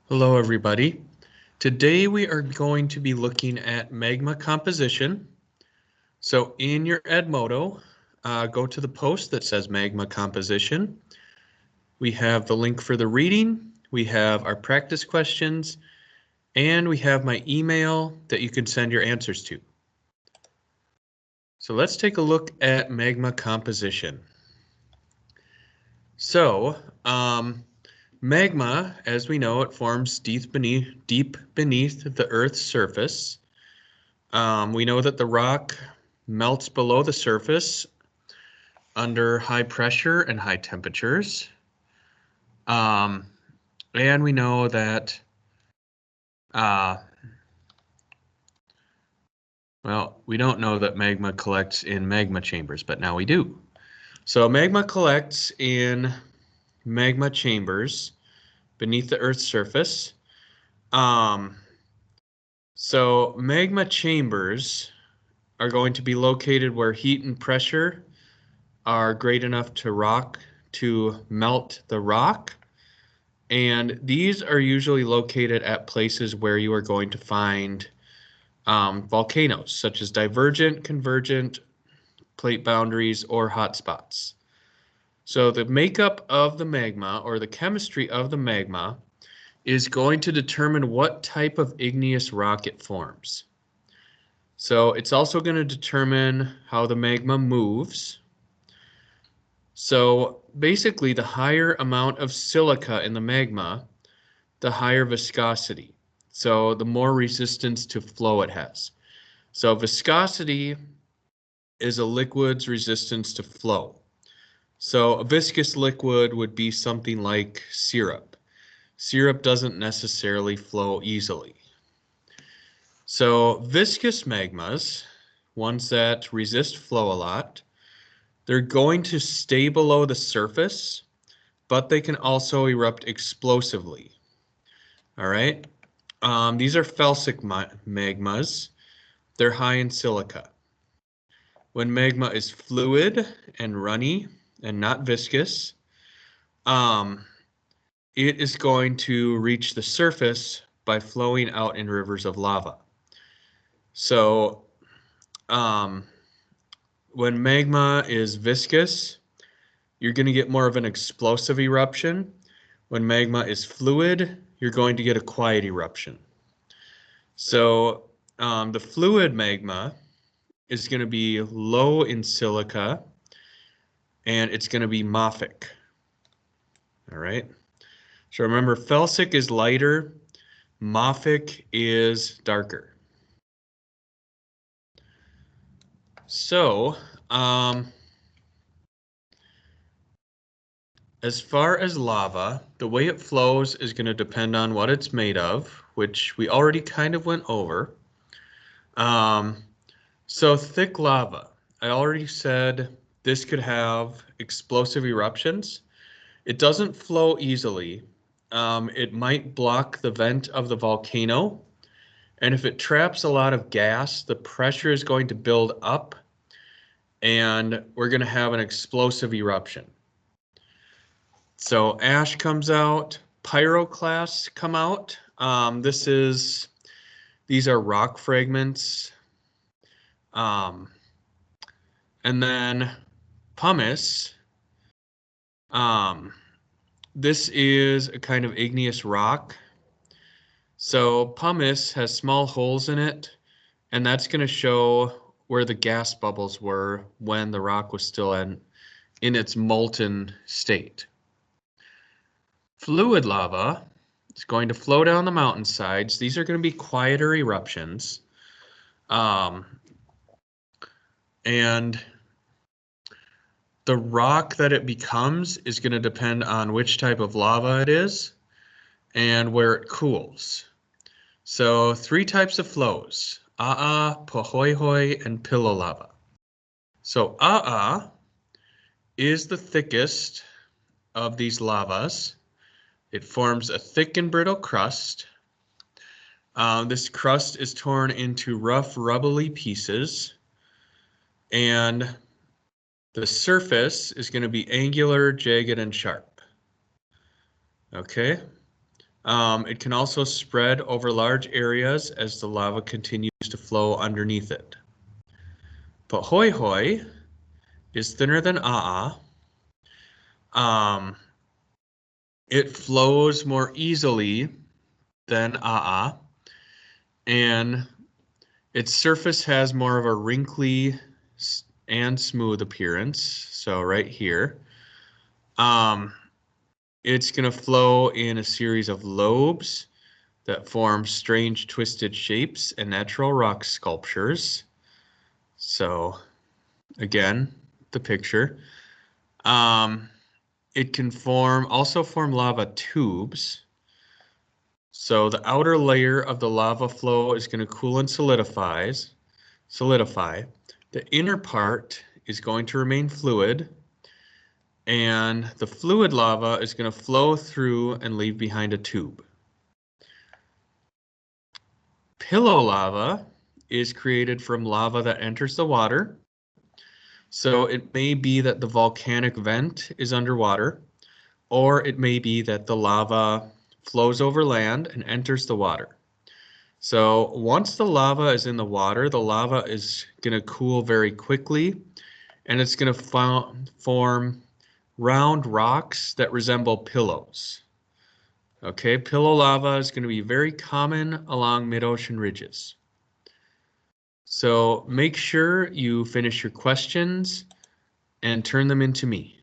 Hello, everybody. Today we are going to be looking at magma composition. So in your Edmodo, go to the post that says magma composition. We have the link for the reading, we have our practice questions, and we have my email that you can send your answers to. So let's take a look at magma composition. So, magma, as we know, it forms deep beneath the Earth's surface. We know that the rock melts below the surface under high pressure and high temperatures. And we know that, well, we don't know that magma collects in magma chambers, but now we do. So magma collects in magma chambers beneath the Earth's surface. So magma chambers are going to be located where heat and pressure are great enough to melt the rock. And these are usually located at places where you are going to find volcanoes, such as divergent, convergent, plate boundaries, or hotspots. So the makeup of the magma, or the chemistry of the magma, is going to determine what type of igneous rock it forms. So it's also going to determine how the magma moves. So basically, the higher amount of silica in the magma, the higher viscosity. So the more resistance to flow it has. So viscosity is a liquid's resistance to flow. So a viscous liquid would be something like syrup. Syrup doesn't necessarily flow easily. So viscous magmas, ones that resist flow a lot, they're going to stay below the surface, but they can also erupt explosively. All right. These are felsic magmas. They're high in silica. When magma is fluid and runny and not viscous, it is going to reach the surface by flowing out in rivers of lava. So when magma is viscous, you're going to get more of an explosive eruption. When magma is fluid, you're going to get a quiet eruption. So the fluid magma is going to be low in silica, and it's going to be mafic. All right. So remember, felsic is lighter, mafic is darker. So as far as lava, the way it flows is going to depend on what it's made of, which we already kind of went over. So thick lava, I already said this could have explosive eruptions. It doesn't flow easily. It might block the vent of the volcano. And if it traps a lot of gas, the pressure is going to build up and we're going to have an explosive eruption. So ash comes out, pyroclasts come out. These are rock fragments. And then pumice. This is a kind of igneous rock. So pumice has small holes in it, and that's going to show where the gas bubbles were when the rock was still in its molten state. Fluid lava is going to flow down the mountainsides. These are going to be quieter eruptions. And the rock that it becomes is going to depend on which type of lava it is and where it cools. So 3 types of flows: a'a, pohoihoi, and pillow lava. So a'a is the thickest of these lavas. It forms a thick and brittle crust. This crust is torn into rough, rubbly pieces, and the surface is going to be angular, jagged, and sharp. Okay. It can also spread over large areas as the lava continues to flow underneath it. But hoi hoi is thinner than Um, it flows more easily than and its surface has more of a wrinkly and smooth appearance. So right here, it's going to flow in a series of lobes that form strange twisted shapes and natural rock sculptures. So again, the picture. It can also form lava tubes. So the outer layer of the lava flow is going to cool and solidify. The inner part is going to remain fluid, and the fluid lava is going to flow through and leave behind a tube. Pillow lava is created from lava that enters the water. So it may be that the volcanic vent is underwater, or it may be that the lava flows over land and enters the water. So once the lava is in the water, the lava is going to cool very quickly, and it's going to form round rocks that resemble pillows. Okay, pillow lava is going to be very common along mid-ocean ridges. So make sure you finish your questions and turn them into me.